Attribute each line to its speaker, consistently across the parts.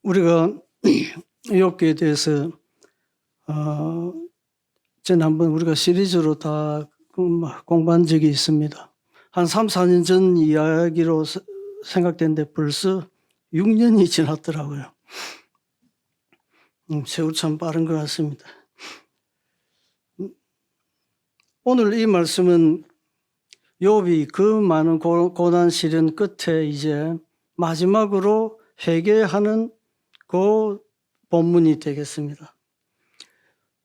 Speaker 1: 우리가 욥기에 대해서 지난번 우리가 시리즈로 다 공부한 적이 있습니다. 한 3, 4년 전 이야기로 생각되는데 벌써 6년이 지났더라고요. 세월 참 빠른 것 같습니다. 오늘 이 말씀은 욥이 그 많은 고난 시련 끝에 이제 마지막으로 회개하는 그 본문이 되겠습니다.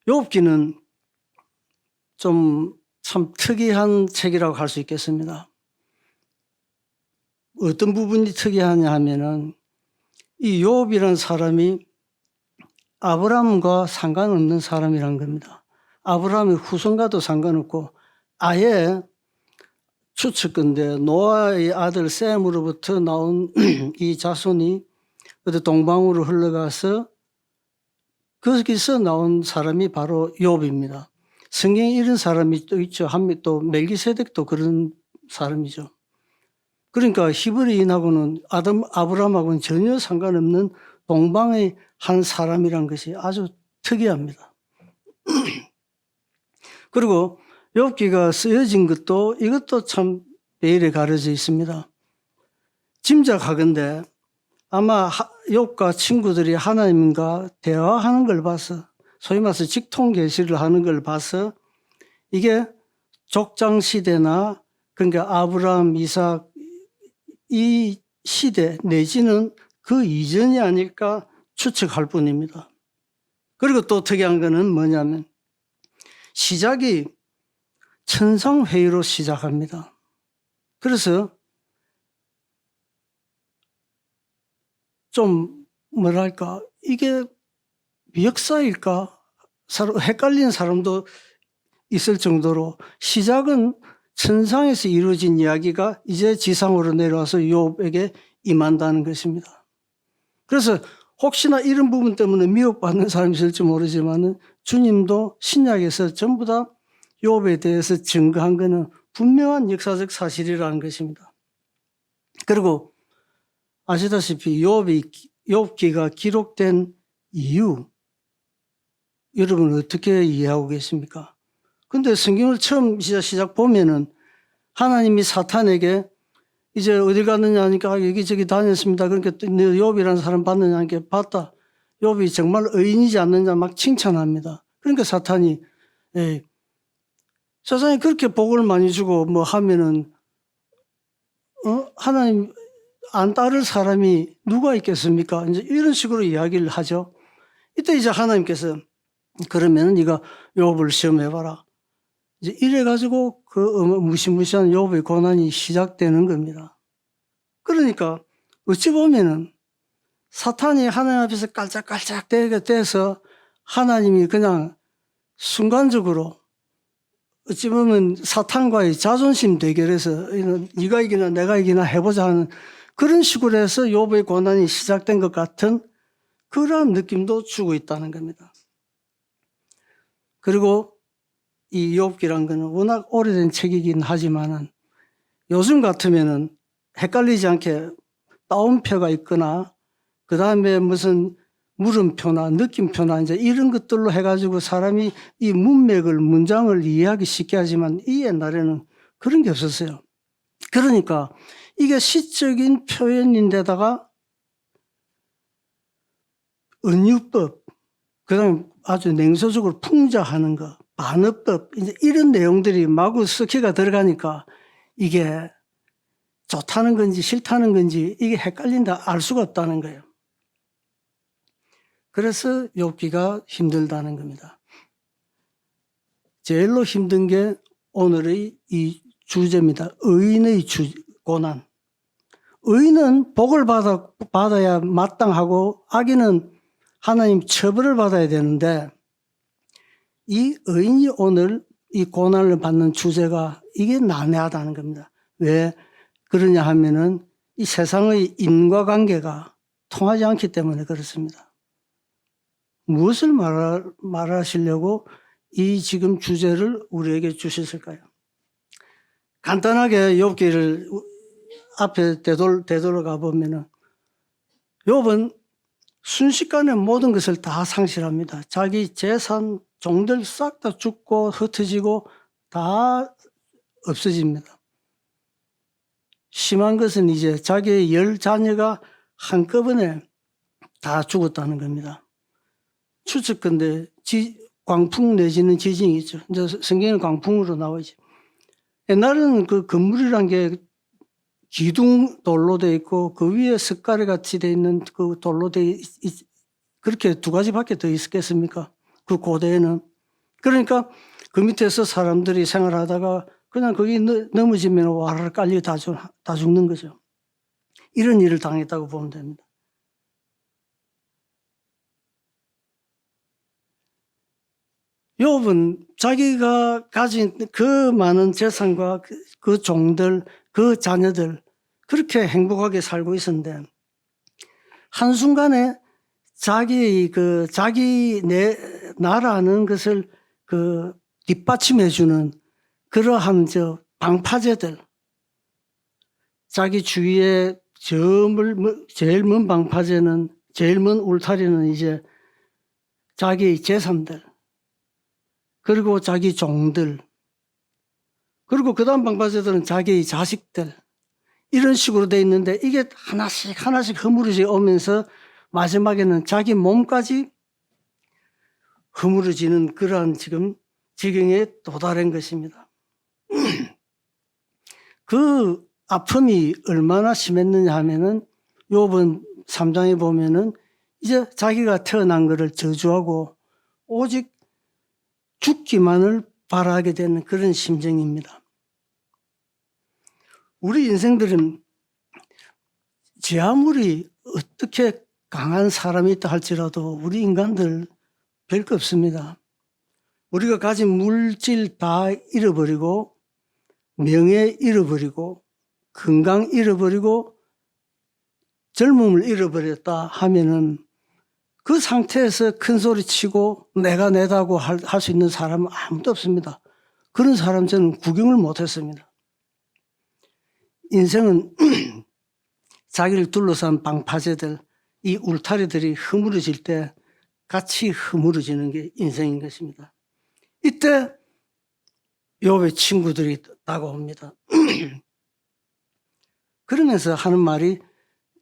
Speaker 1: 욥기는 좀 참 특이한 책이라고 할 수 있겠습니다. 어떤 부분이 특이하냐 하면은 이 욥이라는 사람이 아브라함과 상관없는 사람이란 겁니다. 아브라함의 후손과도 상관없고 아예 추측건데 노아의 아들 셈으로부터 나온 이 자손이 어디 동방으로 흘러가서 거기서 나온 사람이 바로 욥입니다. 성경에 이런 사람이 또 있죠. 또 멜기세덱도 그런 사람이죠. 그러니까 히브리인하고는 아브라함하고는 전혀 상관없는 동방의 한 사람이란 것이 아주 특이합니다. 그리고 욥기가 쓰여진 것도 이것도 참 베일에 가려져 있습니다. 짐작하건대 아마 욥과 친구들이 하나님과 대화하는 걸 봐서 소위 말해서 직통계시를 하는 걸 봐서 이게 족장시대나 그러니까 아브라함, 이삭 이 시대 내지는 그 이전이 아닐까 추측할 뿐입니다. 그리고 또 특이한 거는 뭐냐면 시작이 천상회의로 시작합니다. 그래서 좀 뭐랄까 이게 역사일까 헷갈리는 사람도 있을 정도로 시작은 천상에서 이루어진 이야기가 이제 지상으로 내려와서 욥에게 임한다는 것입니다. 그래서 혹시나 이런 부분 때문에 미혹받는 사람이 있을지 모르지만 주님도 신약에서 전부 다 욥에 대해서 증거한 것은 분명한 역사적 사실이라는 것입니다. 그리고 아시다시피 욥기가 기록된 이유 여러분 어떻게 이해하고 계십니까? 근데 성경을 처음 시작 보면은 하나님이 사탄에게 이제 어디 갔느냐 하니까 여기저기 다녔습니다. 그러니까 너 욥이라는 사람 봤느냐 하니까 봤다. 욥이 정말 의인이지 않느냐 막 칭찬합니다. 그러니까 사탄이 세상에 그렇게 복을 많이 주고 뭐 하면은 하나님 안 따를 사람이 누가 있겠습니까? 이제 이런 식으로 이야기를 하죠. 이때 이제 하나님께서 그러면은 네가 욥을 시험해봐라. 이제 이래가지고 그 무시무시한 욥의 고난이 시작되는 겁니다. 그러니까 어찌 보면은 사탄이 하나님 앞에서 깔짝깔짝 대서 하나님이 그냥 순간적으로 어찌 보면 사탄과의 자존심 대결에서 네가 이기나 내가 이기나 해보자 하는 그런 식으로 해서 욥의 고난이 시작된 것 같은 그런 느낌도 주고 있다는 겁니다. 그리고 이 욥기란 거는 워낙 오래된 책이긴 하지만은 요즘 같으면은 헷갈리지 않게 따옴표가 있거나 그 다음에 무슨 물음표나 느낌표나 이제 이런 것들로 해가지고 사람이 이 문장을 이해하기 쉽게 하지만 이 옛날에는 그런 게 없었어요. 그러니까 이게 시적인 표현인데다가 은유법, 그 다음에 아주 냉소적으로 풍자하는 거, 반어법, 이제 이런 내용들이 마구 섞여가 들어가니까 이게 좋다는 건지 싫다는 건지 이게 헷갈린다 알 수가 없다는 거예요. 그래서 욥기가 힘들다는 겁니다. 제일로 힘든 게 오늘의 이 주제입니다. 의인의 고난. 의인은 복을 받아야 마땅하고 악인은 하나님 처벌을 받아야 되는데 이 의인이 오늘 이 고난을 받는 주제가 이게 난해하다는 겁니다. 왜 그러냐 하면은 이 세상의 인과관계가 통하지 않기 때문에 그렇습니다. 무엇을 말하시려고 이 지금 주제를 우리에게 주셨을까요? 간단하게 욥기를 앞에 되돌아가 보면은 욥은 순식간에 모든 것을 다 상실합니다. 자기 재산, 종들 싹 다 죽고 흩어지고 다 없어집니다. 심한 것은 이제 자기의 10자녀가 한꺼번에 다 죽었다는 겁니다. 추측컨대 광풍 내지는 지진이 있죠. 이제 성경에는 광풍으로 나오죠. 옛날에는 그 건물이란 게 기둥 돌로 돼 있고 그 위에 석가래 같이 돼 있는 그 돌로 돼 그렇게 두 가지밖에 더 있었겠습니까? 그 고대에는. 그러니까 그 밑에서 사람들이 생활하다가 그냥 거기 넘어지면 와르르 깔려 다 죽는 거죠. 이런 일을 당했다고 보면 됩니다. 욥은 자기가 가진 그 많은 재산과 그 종들, 그 자녀들 그렇게 행복하게 살고 있었는데 한순간에 자기 나라는 것을 뒷받침해주는 그러한 방파제들, 자기 주위에 제일 먼 방파제는, 제일 먼 울타리는 이제 자기 재산들, 그리고 자기 종들, 그리고 그 다음 방파제들은 자기 자식들, 이런 식으로 돼 있는데 이게 하나씩 하나씩 허물어져 오면서 마지막에는 자기 몸까지 허물어지는 그러한 지금 지경에 도달한 것입니다. 그 아픔이 얼마나 심했느냐 하면은 욥은 3장에 보면은 이제 자기가 태어난 것을 저주하고 오직 죽기만을 바라게 되는 그런 심정입니다. 우리 인생들은 제 아무리 어떻게 강한 사람이 있다 할지라도 우리 인간들 별거 없습니다. 우리가 가진 물질 다 잃어버리고 명예 잃어버리고 건강 잃어버리고 젊음을 잃어버렸다 하면은 그 상태에서 큰 소리 치고 내가 내다고 할 수 있는 사람은 아무도 없습니다. 그런 사람 저는 구경을 못했습니다. 인생은 자기를 둘러싼 방파제들, 이 울타리들이 허물어질 때 같이 허물어지는 게 인생인 것입니다. 이때 욥의 친구들이 다가옵니다. 그러면서 하는 말이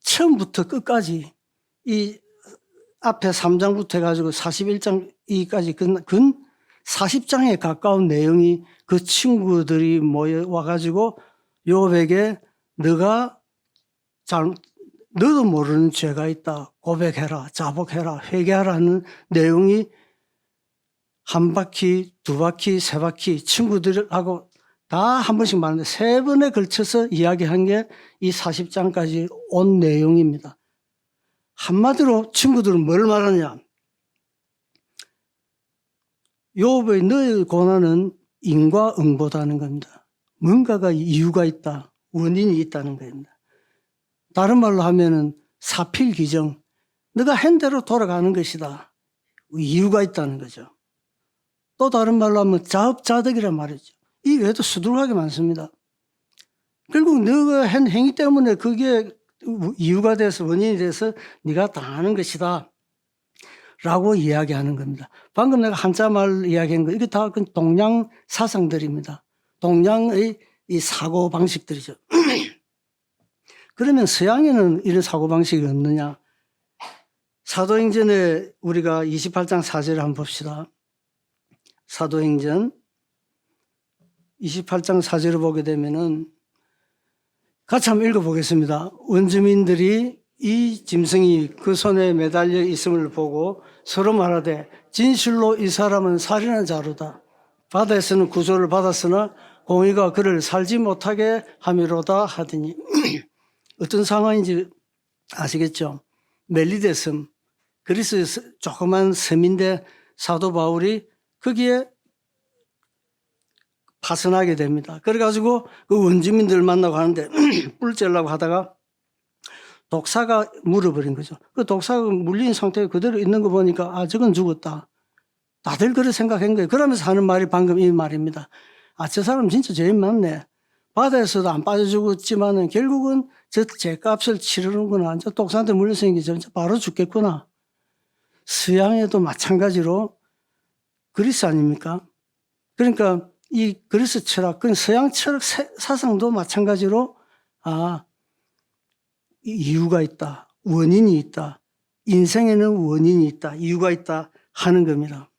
Speaker 1: 처음부터 끝까지 이 앞에 3장부터 해가지고 41장까지 근 40장에 가까운 내용이 그 친구들이 모여와가지고 욥에게 너도 모르는 죄가 있다. 고백해라, 자복해라, 회개하라는 내용이 한 바퀴, 두 바퀴, 세 바퀴 친구들하고 다 한 번씩 말하는데 3번에 걸쳐서 이야기한 게 이 40장까지 온 내용입니다. 한마디로 친구들은 뭘 말하냐? 욥의 너의 고난은 인과응보다는 겁니다. 뭔가가 이유가 있다, 원인이 있다는 겁니다. 다른 말로 하면은 사필귀정, 너가 한 대로 돌아가는 것이다. 이유가 있다는 거죠. 또 다른 말로 하면 자업자득이란 말이죠. 이 외에도 수두룩하게 많습니다. 결국 너가 한 행위 때문에 그게 이유가 돼서 원인이 돼서 네가 당하는 것이다 라고 이야기하는 겁니다. 방금 내가 한자말 이야기한 거 이게 다 동양 사상들입니다. 동양의 이 사고방식들이죠. 그러면 서양에는 이런 사고방식이 없느냐? 사도행전에 우리가 28장 4절을 한번 봅시다. 사도행전 28장 4절을 보게 되면은 같이 한번 읽어보겠습니다. 원주민들이 이 짐승이 그 손에 매달려 있음을 보고 서로 말하되 진실로 이 사람은 살인한 자로다. 바다에서는 구조를 받았으나 공의가 그를 살지 못하게 함이로다 하더니 어떤 상황인지 아시겠죠? 멜리데 섬, 그리스의 조그만 섬인데 사도 바울이 거기에 파선하게 됩니다. 그래가지고 그 원주민들 만나고 하는데 뿔 째려고 하다가 독사가 물어버린 거죠. 그 독사가 물린 상태에 그대로 있는 거 보니까 저건 죽었다. 다들 그렇게 생각한 거예요. 그러면서 하는 말이 방금 이 말입니다. 저 사람 진짜 죄인 많네. 바다에서도 안 빠져 죽었지만은 결국은 저 죄값을 치르는구나. 저 독사한테 물렸으니까 진짜 바로 죽겠구나. 서양에도 마찬가지로 그리스 아닙니까? 그러니까 이 그리스 철학, 그 서양 철학 사상도 마찬가지로 이유가 있다, 원인이 있다, 인생에는 원인이 있다, 이유가 있다 하는 겁니다.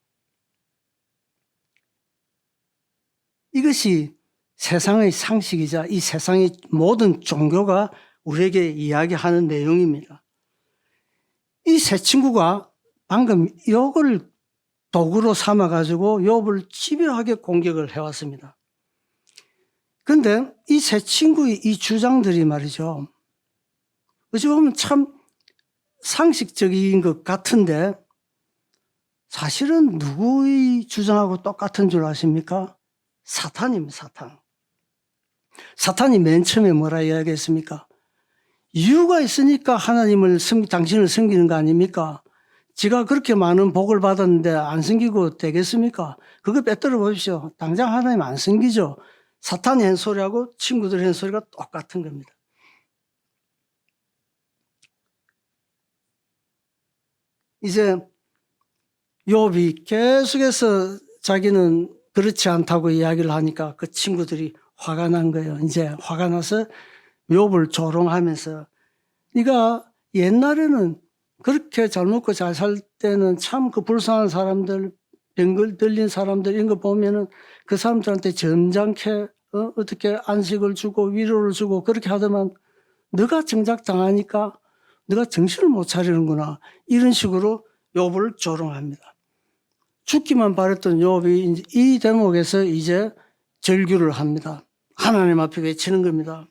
Speaker 1: 이것이 세상의 상식이자 이 세상의 모든 종교가 우리에게 이야기하는 내용입니다. 이 세 친구가 방금 이걸 도구로 삼아가지고 욥을 집요하게 공격을 해왔습니다. 그런데 이 세 친구의 이 주장들이 말이죠, 어찌 보면 참 상식적인 것 같은데 사실은 누구의 주장하고 똑같은 줄 아십니까? 사탄입니다. 사탄. 사탄이 맨 처음에 뭐라 이야기했습니까? 이유가 있으니까 하나님을 당신을 섬기는 거 아닙니까? 지가 그렇게 많은 복을 받았는데 안 섬기고 되겠습니까? 그거 빼들어 보십시오. 당장 하나님 안 섬기죠. 사탄이 한 소리하고 친구들이 한 소리가 똑같은 겁니다. 이제 욥이 계속해서 자기는 그렇지 않다고 이야기를 하니까 그 친구들이 화가 난 거예요. 이제 화가 나서 욥을 조롱하면서, 네가 옛날에는 그렇게 잘 먹고 잘 살 때는 참 그 불쌍한 사람들, 병 들린 사람들 이런 거 보면은 그 사람들한테 점잖게 어떻게 안식을 주고 위로를 주고 그렇게 하더만 너가 정작 당하니까 너가 정신을 못 차리는구나, 이런 식으로 욥을 조롱합니다. 죽기만 바랬던 욥이 이 대목에서 이제 절규를 합니다. 하나님 앞에 외치는 겁니다.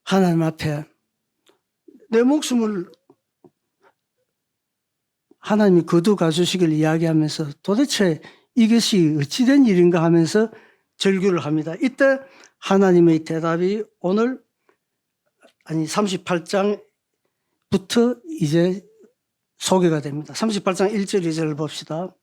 Speaker 1: 하나님 앞에 내 목숨을 하나님이 거두가 주시길 이야기하면서 도대체 이것이 어찌된 일인가 하면서 절규를 합니다. 이때 하나님의 대답이 오늘 38장부터 이제 소개가 됩니다. 38장 1절 2절을 봅시다.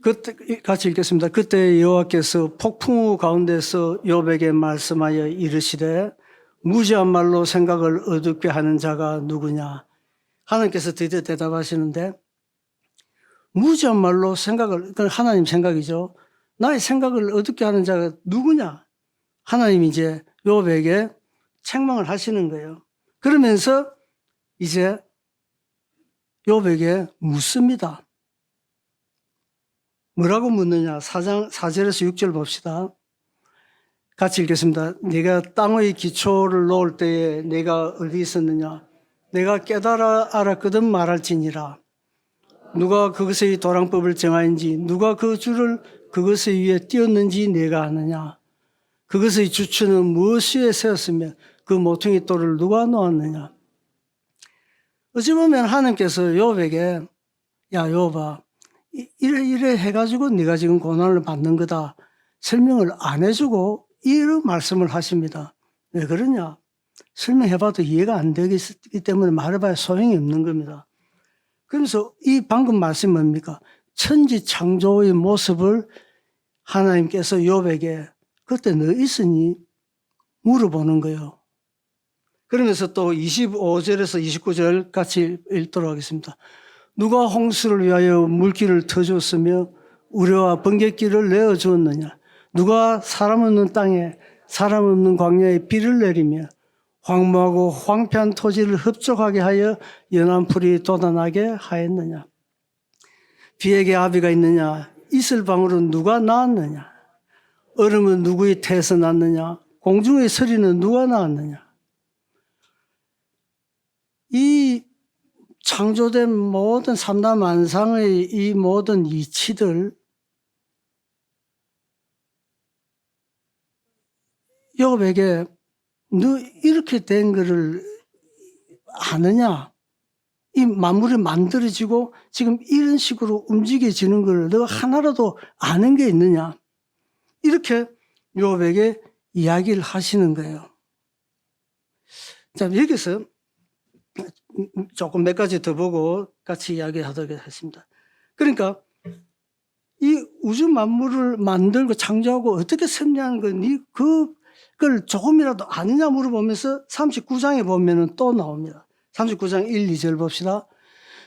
Speaker 1: 그때 같이 읽겠습니다. 그때 여호와께서 폭풍우 가운데서 욥에게 말씀하여 이르시되 무지한 말로 생각을 어둡게 하는 자가 누구냐. 하나님께서 드디어 대답하시는데, 무지한 말로 생각을, 그건 하나님 생각이죠. 나의 생각을 어둡게 하는 자가 누구냐. 하나님이 이제 욥에게 책망을 하시는 거예요. 그러면서 이제 욥에게 묻습니다. 뭐라고 묻느냐. 4절에서 6절 봅시다. 같이 읽겠습니다. 내가 땅의 기초를 놓을 때에 내가 어디 있었느냐. 내가 깨달아 알았거든 말할지니라. 누가 그것의 도랑법을 정하인지, 누가 그 줄을 그것의 위에 띄었는지 내가 아느냐. 그것의 주추는 무엇에 세웠으며 그 모퉁이 돌을 누가 놓았느냐. 어찌 보면 하나님께서 욥에게, 야 욥아, 이래 해가지고 네가 지금 고난을 받는 거다, 설명을 안 해주고 이런 말씀을 하십니다. 왜 그러냐? 설명해봐도 이해가 안 되기 때문에 말해봐야 소용이 없는 겁니다. 그러면서 이 방금 말씀이 뭡니까? 천지 창조의 모습을 하나님께서 욥에게 그때 너 있으니 물어보는 거예요. 그러면서 또 25절에서 29절 같이 읽도록 하겠습니다. 누가 홍수를 위하여 물길을 터주었으며 우레와 번갯길을 내어주었느냐. 누가 사람 없는 땅에 사람 없는 광야에 비를 내리며 황무하고 황폐한 토지를 흡족하게 하여 연한 풀이 돋아나게 하였느냐. 비에게 아비가 있느냐. 이슬 방울은 누가 낳았느냐. 얼음은 누구의 태에서 났느냐. 공중의 서리는 누가 낳았느냐. 이 창조된 모든 삼라만상의 이 모든 이치들, 욥에게 너 이렇게 된 거를 아느냐? 이 만물이 만들어지고 지금 이런 식으로 움직여지는 걸 너가 하나라도 아는 게 있느냐? 이렇게 욥에게 이야기를 하시는 거예요. 자, 여기서 조금 몇 가지 더 보고 같이 이야기하도록 하겠습니다. 그러니까 이 우주 만물을 만들고 창조하고 어떻게 섭리하는 건 그 그걸 조금이라도 아느냐 물어보면서 39장에 보면은 또 나옵니다. 39장 1, 2절 봅시다.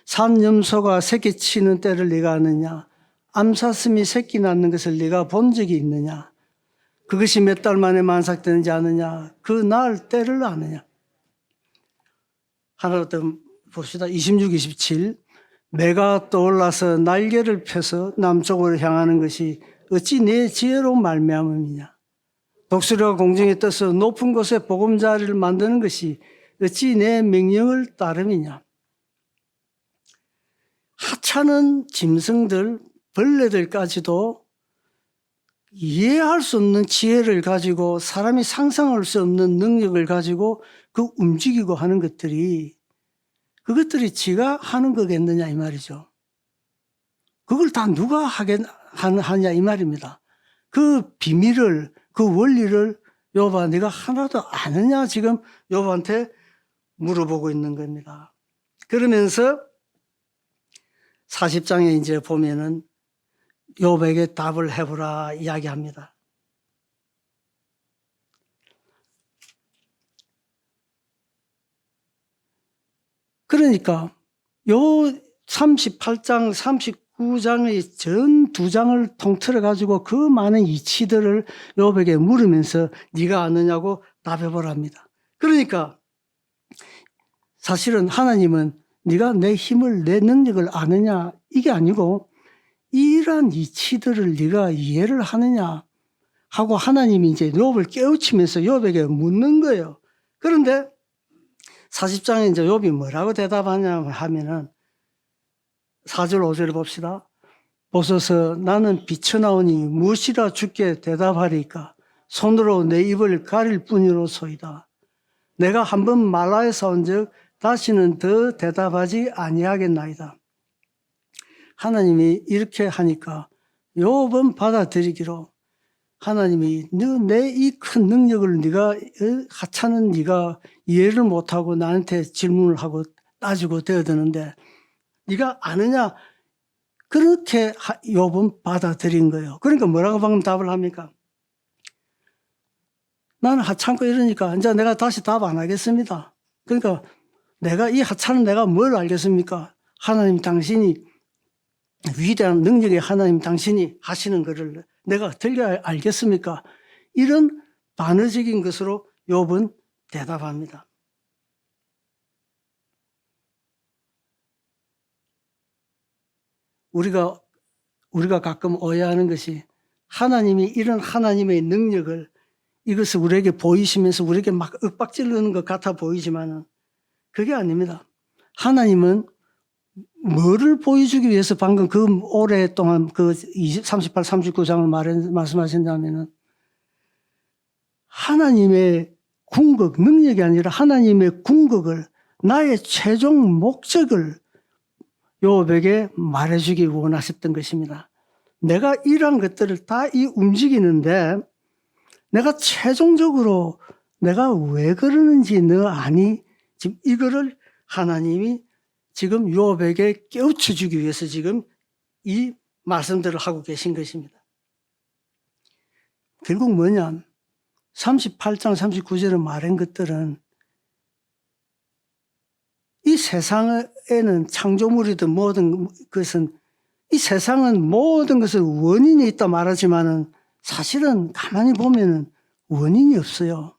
Speaker 1: 산염소가 새끼 치는 때를 네가 아느냐? 암사슴이 새끼 낳는 것을 네가 본 적이 있느냐? 그것이 몇 달 만에 만삭되는지 아느냐? 그 낳을 때를 아느냐? 하나 더 봅시다. 26, 27. 매가 떠올라서 날개를 펴서 남쪽으로 향하는 것이 어찌 내 지혜로 말미암음이냐? 독수리가 공중에 떠서 높은 곳에 보금자리를 만드는 것이 어찌 내 명령을 따름이냐? 하찮은 짐승들, 벌레들까지도 이해할 수 없는 지혜를 가지고 사람이 상상할 수 없는 능력을 가지고 그 움직이고 하는 것들이 그것들이 지가 하는 거겠느냐 이 말이죠. 그걸 다 누가 하냐 이 말입니다. 그 비밀을, 그 원리를 욥아 네가 하나도 아느냐 지금 욥한테 물어보고 있는 겁니다. 그러면서 40장에 이제 보면은 욥에게 답을 해보라 이야기합니다. 그러니까 요 38장, 39장의 전 두 장을 통틀어 가지고 그 많은 이치들을 욥에게 물으면서 네가 아느냐고 답해보랍니다. 그러니까 사실은 하나님은 네가 내 힘을, 내 능력을 아느냐 이게 아니고 이러한 이치들을 네가 이해를 하느냐 하고 하나님이 이제 욥을 깨우치면서 욥에게 묻는 거예요. 그런데 40장에 이제 욥이 뭐라고 대답하냐 하면은 4절 5절을 봅시다. 보소서 나는 비쳐나오니 무엇이라 주께 대답하리까? 손으로 내 입을 가릴 뿐이로소이다. 내가 한번 말하여서 온즉 다시는 더 대답하지 아니하겠나이다. 하나님이 이렇게 하니까 욥은 받아들이기로 하나님이 너 내 이 큰 능력을 네가 하찮은 네가 이해를 못하고 나한테 질문을 하고 따지고 대드는데 네가 아느냐 그렇게 욥은 받아들인 거예요. 그러니까 뭐라고 방금 답을 합니까? 나는 하찮고 이러니까 이제 내가 다시 답 안 하겠습니다. 그러니까 내가 이 하찮은 내가 뭘 알겠습니까? 하나님 당신이 위대한 능력의 하나님 당신이 하시는 것을 내가 어떻게 알겠습니까? 이런 반어적인 것으로 욥은 대답합니다. 우리가 가끔 오해하는 것이 하나님이 이런 하나님의 능력을 이것을 우리에게 보이시면서 우리에게 막 윽박지르는 것 같아 보이지만은 그게 아닙니다. 하나님은 뭐를 보여주기 위해서 방금 그 오랫동안 그 38, 39장을 말씀하신다면은 하나님의 궁극, 능력이 아니라 하나님의 궁극을 나의 최종 목적을 욥에게 말해주기 원하셨던 것입니다. 내가 이러한 것들을 다 움직이는데 내가 최종적으로 내가 왜 그러는지 너 아니? 지금 이거를 하나님이 지금 욥에게 깨우쳐주기 위해서 지금 이 말씀들을 하고 계신 것입니다. 결국 뭐냐? 38장 39절에 말한 것들은 이 세상에는 창조물이든 모든 것은 이 세상은 모든 것을 원인이 있다 말하지만은 사실은 가만히 보면은 원인이 없어요.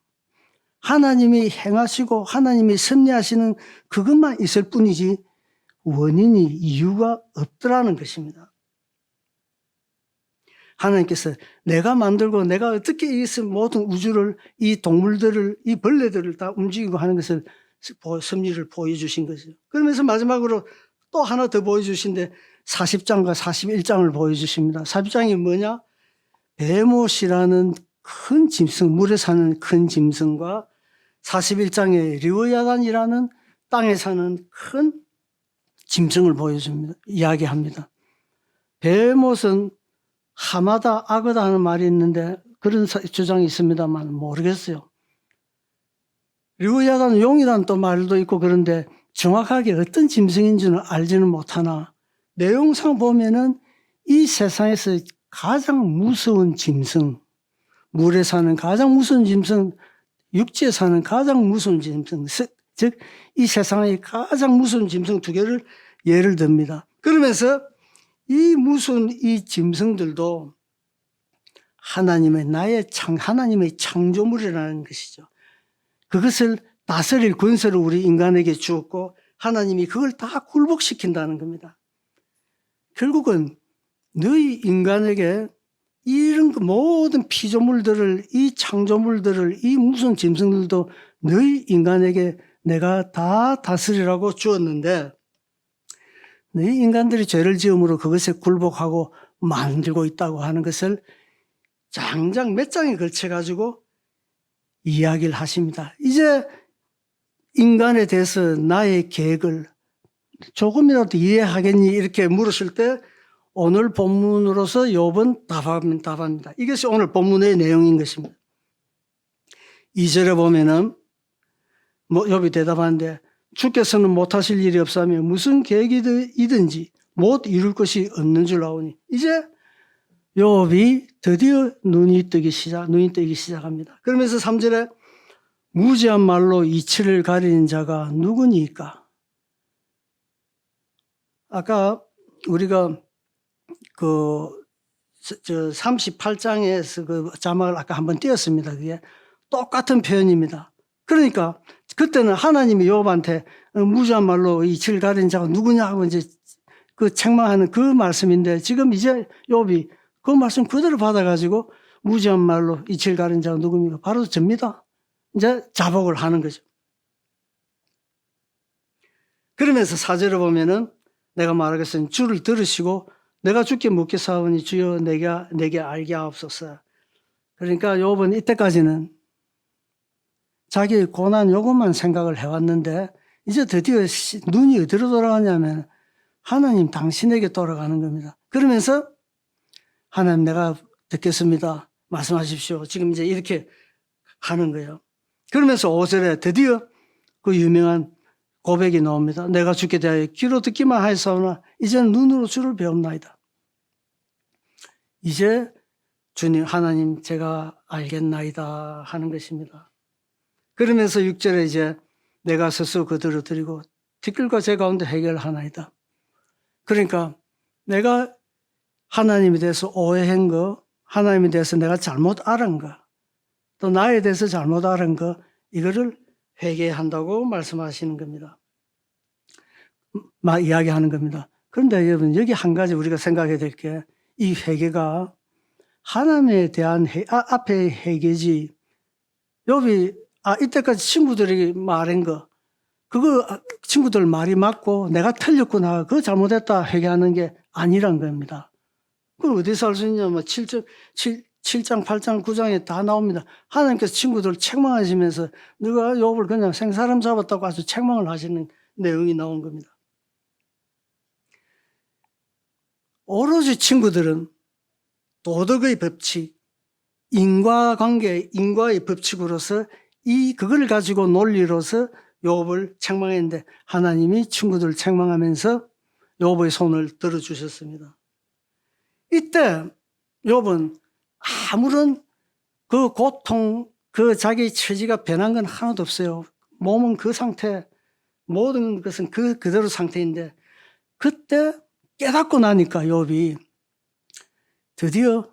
Speaker 1: 하나님이 행하시고 하나님이 섭리하시는 그것만 있을 뿐이지 원인이 이유가 없더라는 것입니다. 하나님께서 내가 만들고 내가 어떻게 이 모든 우주를 이 동물들을 이 벌레들을 다 움직이고 하는 것을 섭리를 보여주신 거죠. 그러면서 마지막으로 또 하나 더 보여주신데 40장과 41장을 보여주십니다. 40장이 뭐냐? 베못이라는 큰 짐승, 물에 사는 큰 짐승과 41장에 리오야단이라는 땅에 사는 큰 짐승을 보여줍니다. 이야기합니다. 베못은 하마다 악어다 하는 말이 있는데 그런 주장이 있습니다만 모르겠어요. 리오야단은 용이라는 또 말도 있고 그런데 정확하게 어떤 짐승인지는 알지는 못하나 내용상 보면은 이 세상에서 가장 무서운 짐승, 물에 사는 가장 무서운 짐승, 육지에 사는 가장 무서운 짐승, 즉 이 세상의 가장 무서운 짐승 두 개를 예를 듭니다. 그러면서 이 무서운 이 짐승들도 하나님의 창조물이라는 것이죠. 그것을 다스릴 권세를 우리 인간에게 주었고 하나님이 그걸 다 굴복시킨다는 겁니다. 결국은 너희 인간에게 이런 모든 피조물들을, 이 창조물들을, 이 무슨 짐승들도 너희 인간에게 내가 다 다스리라고 주었는데 너희 인간들이 죄를 지음으로 그것에 굴복하고 만들고 있다고 하는 것을 장장 몇 장에 걸쳐가지고 이야기를 하십니다. 이제 인간에 대해서 나의 계획을 조금이라도 이해하겠니? 이렇게 물었을 때 오늘 본문으로서 욥은 답합니다. 이것이 오늘 본문의 내용인 것입니다. 2절에 보면은 욥이 대답하는데 주께서는 못하실 일이 없사며 무슨 계획이든지 못 이룰 것이 없는 줄 아오니 이제 욥이 드디어 눈이 뜨기 시작합니다. 그러면서 3절에 무지한 말로 이치를 가리는 자가 누구니까? 아까 우리가 그 38장에서 그 자막을 아까 한번 띄웠습니다. 그게 똑같은 표현입니다. 그러니까 그때는 하나님이 욥한테 무지한 말로 이치를 가리는 자가 누구냐 하고 이제 그 책망하는 그 말씀인데 지금 이제 욥이 그 말씀 그대로 받아가지고 무지한 말로 이치를 가리는 자가 누굽니까? 바로 접니다. 이제 자복을 하는 거죠. 그러면서 4절을 보면은 내가 말하겠으니 주를 들으시고 내가 주께 묻겠사오니 주여 내게 알게 하옵소서. 그러니까 욥은 이때까지는 자기의 고난 요것만 생각을 해왔는데 이제 드디어 눈이 어디로 돌아가냐면 하나님 당신에게 돌아가는 겁니다. 그러면서 하나님 내가 듣겠습니다. 말씀하십시오. 지금 이제 이렇게 하는 거예요. 그러면서 5절에 드디어 그 유명한 고백이 나옵니다. 내가 주께 대하여 귀로 듣기만 하였사오나 이제는 눈으로 주를 배웁나이다. 이제 주님 하나님 제가 알겠나이다 하는 것입니다. 그러면서 6절에 이제 내가 스스로 그들을 드리고 티끌과 제 가운데 해결하나이다. 그러니까 내가 하나님에 대해서 오해한 거, 하나님에 대해서 내가 잘못 알은 거, 또 나에 대해서 잘못 알은 거 이거를 회개한다고 말씀하시는 겁니다. 이야기하는 겁니다. 그런데 여러분 여기 한 가지 우리가 생각해야 될 게 이 회개가 하나님에 대한 앞에 회개지 욥이 이때까지 친구들이 말한 거 그거 친구들 말이 맞고 내가 틀렸구나 그거 잘못했다 회개하는 게 아니란 겁니다. 그걸 어디서 알 수 있냐면 7장, 8장, 9장에 다 나옵니다. 하나님께서 친구들 책망하시면서 너가 욥을 그냥 생사람 잡았다고 아주 책망을 하시는 내용이 나온 겁니다. 오로지 친구들은 도덕의 법칙, 인과관계, 인과의 법칙으로서 그걸 가지고 논리로서 욥을 책망했는데 하나님이 친구들을 책망하면서 욥의 손을 들어주셨습니다. 이때 욥은 아무런 그 고통, 그 자기 처지가 변한 건 하나도 없어요. 몸은 그 상태, 모든 것은 그대로 상태인데 그때 깨닫고 나니까 욥이 드디어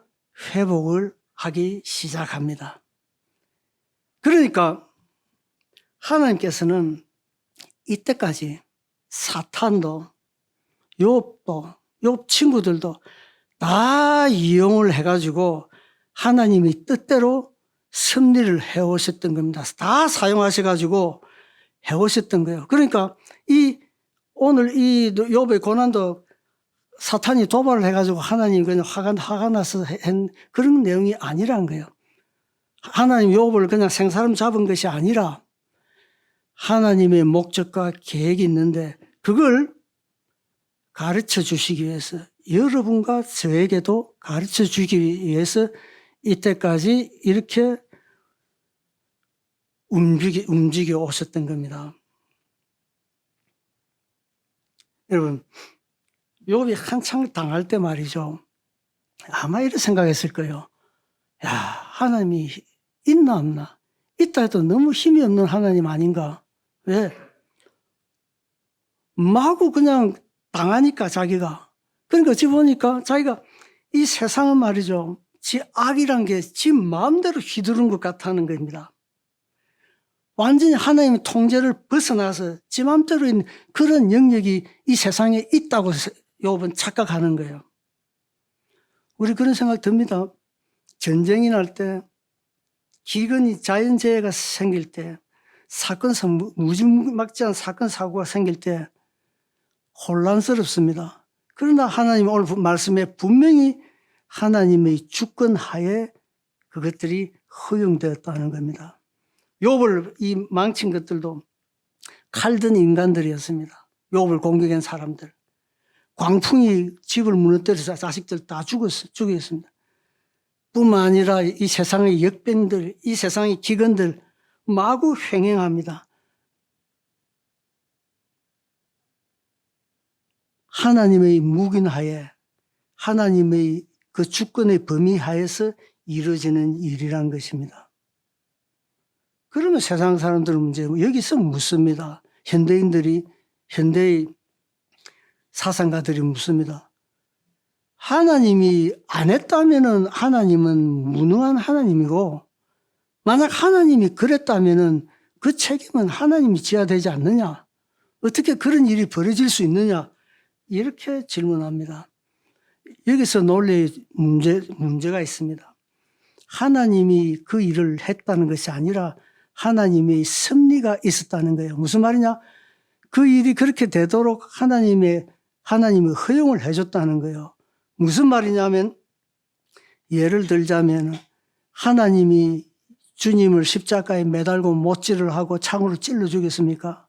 Speaker 1: 회복을 하기 시작합니다. 그러니까 하나님께서는 이때까지 사탄도 욥도 욥 친구들도 다 이용을 해가지고 하나님이 뜻대로 섭리를 해오셨던 겁니다. 다 사용하셔가지고 해오셨던 거예요. 그러니까 오늘 이 욥의 고난도 사탄이 도발을 해가지고 하나님 그냥 화가 나서 한 그런 내용이 아니란 거예요. 하나님 욥을 그냥 생사람 잡은 것이 아니라 하나님의 목적과 계획이 있는데 그걸 가르쳐 주시기 위해서 여러분과 저에게도 가르쳐 주기 위해서 이때까지 이렇게 움직여 오셨던 겁니다. 여러분 욥이 한창 당할 때 말이죠. 아마 이렇게 생각했을 거예요. 야, 하나님이 있나 없나? 있다 해도 너무 힘이 없는 하나님 아닌가? 왜? 마구 그냥 당하니까 자기가. 그러니까 어찌 보니까 자기가 이 세상은 말이죠. 지 악이란 게 지 마음대로 휘두른 것 같다는 겁니다. 완전히 하나님의 통제를 벗어나서 지 마음대로 있는 그런 영역이 이 세상에 있다고 욥은 착각하는 거예요. 우리 그런 생각 듭니다. 전쟁이 날 때, 기근이 자연재해가 생길 때, 무지막지한 사건 사고가 생길 때 혼란스럽습니다. 그러나 하나님 오늘 말씀에 분명히 하나님의 주권 하에 그것들이 허용되었다는 겁니다. 욥을 이 망친 것들도 칼든 인간들이었습니다. 욥을 공격한 사람들. 광풍이 집을 무너뜨려서 자식들 다 죽였습니다. 뿐만 아니라 이 세상의 역병들, 이 세상의 기근들 마구 횡행합니다. 하나님의 묵인하에, 하나님의 그 주권의 범위 하에서 이루어지는 일이란 것입니다. 그러면 세상 사람들은 문제 여기서 묻습니다. 현대의 사상가들이 묻습니다. 하나님이 안 했다면은 하나님은 무능한 하나님이고, 만약 하나님이 그랬다면은 그 책임은 하나님이 져야 되지 않느냐? 어떻게 그런 일이 벌어질 수 있느냐? 이렇게 질문합니다. 여기서 논리의 문제가 있습니다. 하나님이 그 일을 했다는 것이 아니라 하나님의 섭리가 있었다는 거예요. 무슨 말이냐? 그 일이 그렇게 되도록 하나님이 허용을 해줬다는 거예요. 무슨 말이냐면, 예를 들자면 하나님이 주님을 십자가에 매달고 못질을 하고 창으로 찔러 죽였습니까?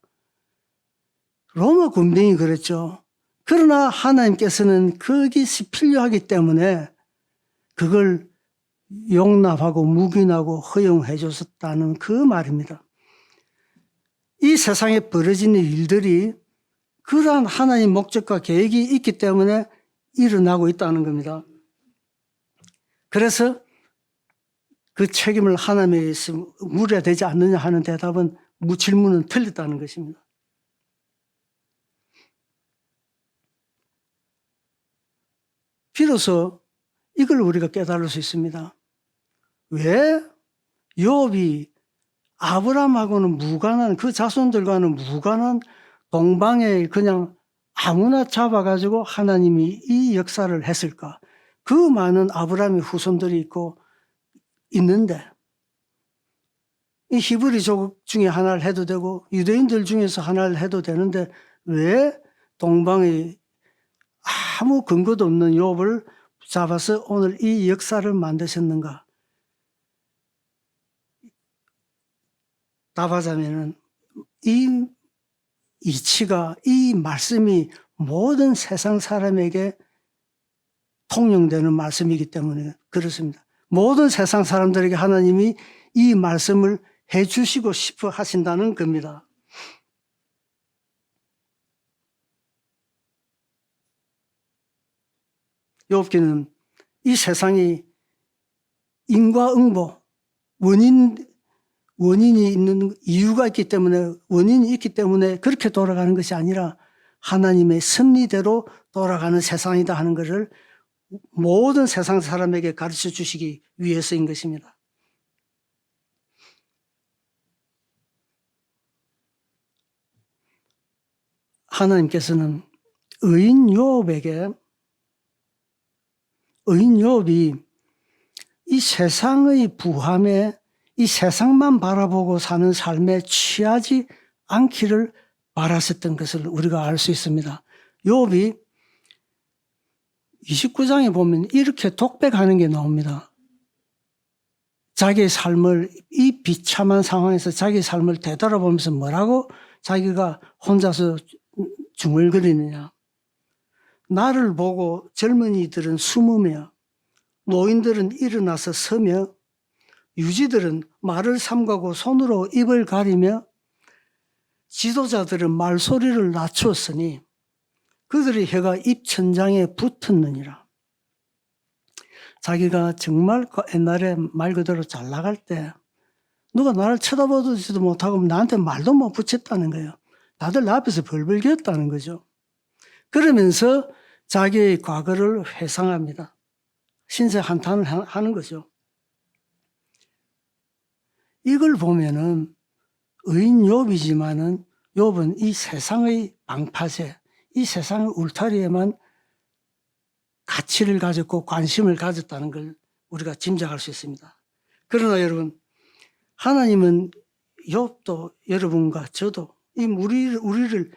Speaker 1: 로마 군병이 그랬죠. 그러나 하나님께서는 그것이 필요하기 때문에 그걸 용납하고 묵인하고 허용해 줬었다는 그 말입니다. 이 세상에 벌어지는 일들이 그러한 하나님의 목적과 계획이 있기 때문에 일어나고 있다는 겁니다. 그래서 그 책임을 하나님에 물어야 되지 않느냐 하는 대답은 질문은 틀렸다는 것입니다. 비로소 이걸 우리가 깨달을 수 있습니다. 왜 욥이 아브라함하고는 무관한, 그 자손들과는 무관한 동방에 그냥 아무나 잡아가지고 하나님이 이 역사를 했을까? 그 많은 아브라함의 후손들이 있는데, 이 히브리족 중에 하나를 해도 되고 유대인들 중에서 하나를 해도 되는데 왜 동방에 아무 근거도 없는 욥을 잡아서 오늘 이 역사를 만드셨는가? 답하자면은 이 이치가, 이 말씀이 모든 세상 사람에게 통용되는 말씀이기 때문에 그렇습니다. 모든 세상 사람들에게 하나님이 이 말씀을 해주시고 싶어 하신다는 겁니다. 욥기는 이 세상이 인과응보, 원인이 있는 이유가 있기 때문에, 원인이 있기 때문에 그렇게 돌아가는 것이 아니라 하나님의 섭리대로 돌아가는 세상이다 하는 것을 모든 세상 사람에게 가르쳐 주시기 위해서인 것입니다. 하나님께서는 의인 욥이 이 세상의 부함에, 이 세상만 바라보고 사는 삶에 취하지 않기를 바라셨던 것을 우리가 알 수 있습니다. 욥이 29장에 보면 이렇게 독백하는 게 나옵니다. 자기의 삶을, 이 비참한 상황에서 자기의 삶을 되돌아보면서 뭐라고 자기가 혼자서 중얼거리느냐. 나를 보고 젊은이들은 숨으며 노인들은 일어나서 서며 유지들은 말을 삼가고 손으로 입을 가리며 지도자들은 말소리를 낮추었으니 그들의 혀가 입천장에 붙었느니라. 자기가 정말 옛날에 말 그대로 잘 나갈 때 누가 나를 쳐다보지도 못하고 나한테 말도 못 붙였다는 거예요. 다들 나 앞에서 벌벌 기었다는 거죠. 그러면서 자기의 과거를 회상합니다. 신세 한탄을 하는 거죠. 이걸 보면은 의인 욥이지만은 욥은 이 세상의 방파제, 이 세상의 울타리에만 가치를 가졌고 관심을 가졌다는 걸 우리가 짐작할 수 있습니다. 그러나 여러분, 하나님은 욥도 여러분과 저도 이 우리를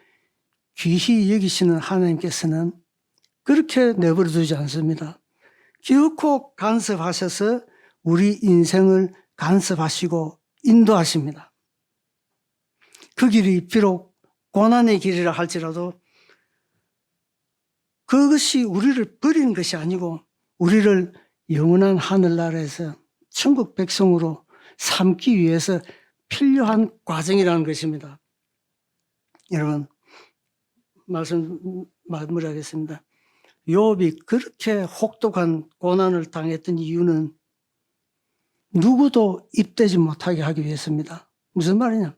Speaker 1: 귀히 여기시는 하나님께서는 그렇게 내버려 두지 않습니다. 기어코 간섭하셔서 우리 인생을 간섭하시고 인도하십니다. 그 길이 비록 고난의 길이라 할지라도 그것이 우리를 버리는 것이 아니고 우리를 영원한 하늘나라에서 천국 백성으로 삼기 위해서 필요한 과정이라는 것입니다. 여러분, 말씀 마무리하겠습니다. 욥이 그렇게 혹독한 고난을 당했던 이유는 누구도 입대지 못하게 하기 위해서입니다. 무슨 말이냐?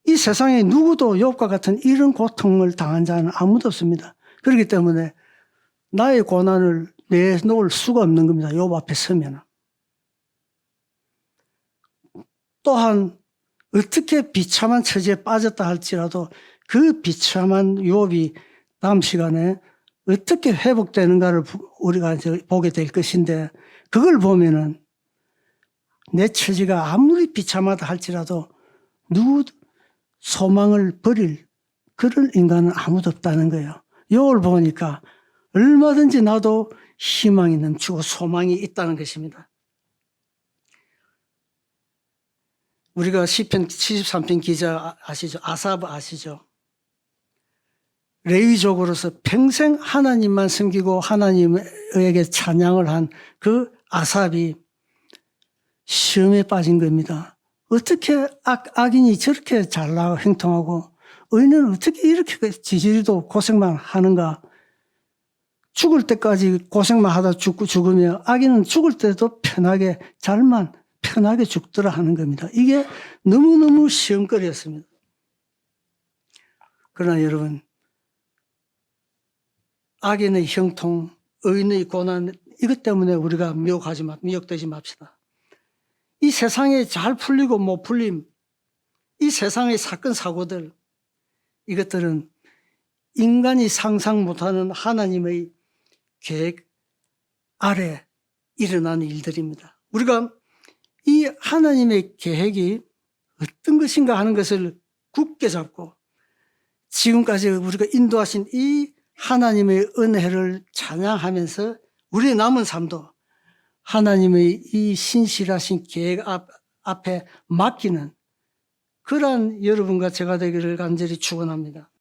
Speaker 1: 이 세상에 누구도 욥과 같은 이런 고통을 당한 자는 아무도 없습니다. 그렇기 때문에 나의 고난을 내놓을 수가 없는 겁니다. 욥 앞에 서면. 또한 어떻게 비참한 처지에 빠졌다 할지라도 그 비참한 욥이 다음 시간에 어떻게 회복되는가를 우리가 이제 보게 될 것인데, 그걸 보면은 내 처지가 아무리 비참하다 할지라도 누구 소망을 버릴 그런 인간은 아무도 없다는 거예요. 욥을 보니까 얼마든지 나도 희망이 넘치고 소망이 있다는 것입니다. 우리가 시편 73편 기자 아시죠? 아삽 아시죠? 레위족으로서 평생 하나님만 섬기고 하나님에게 찬양을 한 그 아삽이 시험에 빠진 겁니다. 어떻게 악인이 저렇게 잘나고 행통하고 의인은 어떻게 이렇게 지지리도 고생만 하는가? 죽을 때까지 고생만 하다 죽으며 악인은 죽을 때도 편하게 잘만 편하게 죽더라 하는 겁니다. 이게 너무너무 시험거리였습니다. 그러나 여러분, 악인의 형통, 의인의 고난, 이것 때문에 우리가 미혹되지 맙시다. 이 세상에 잘 풀리고 못 풀림, 이 세상의 사건 사고들, 이것들은 인간이 상상 못하는 하나님의 계획 아래 일어나는 일들입니다. 우리가 이 하나님의 계획이 어떤 것인가 하는 것을 굳게 잡고 지금까지 우리가 인도하신 이 하나님의 은혜를 찬양하면서 우리의 남은 삶도 하나님의 이 신실하신 계획 앞에 맡기는 그러한 여러분과 제가 되기를 간절히 축원합니다.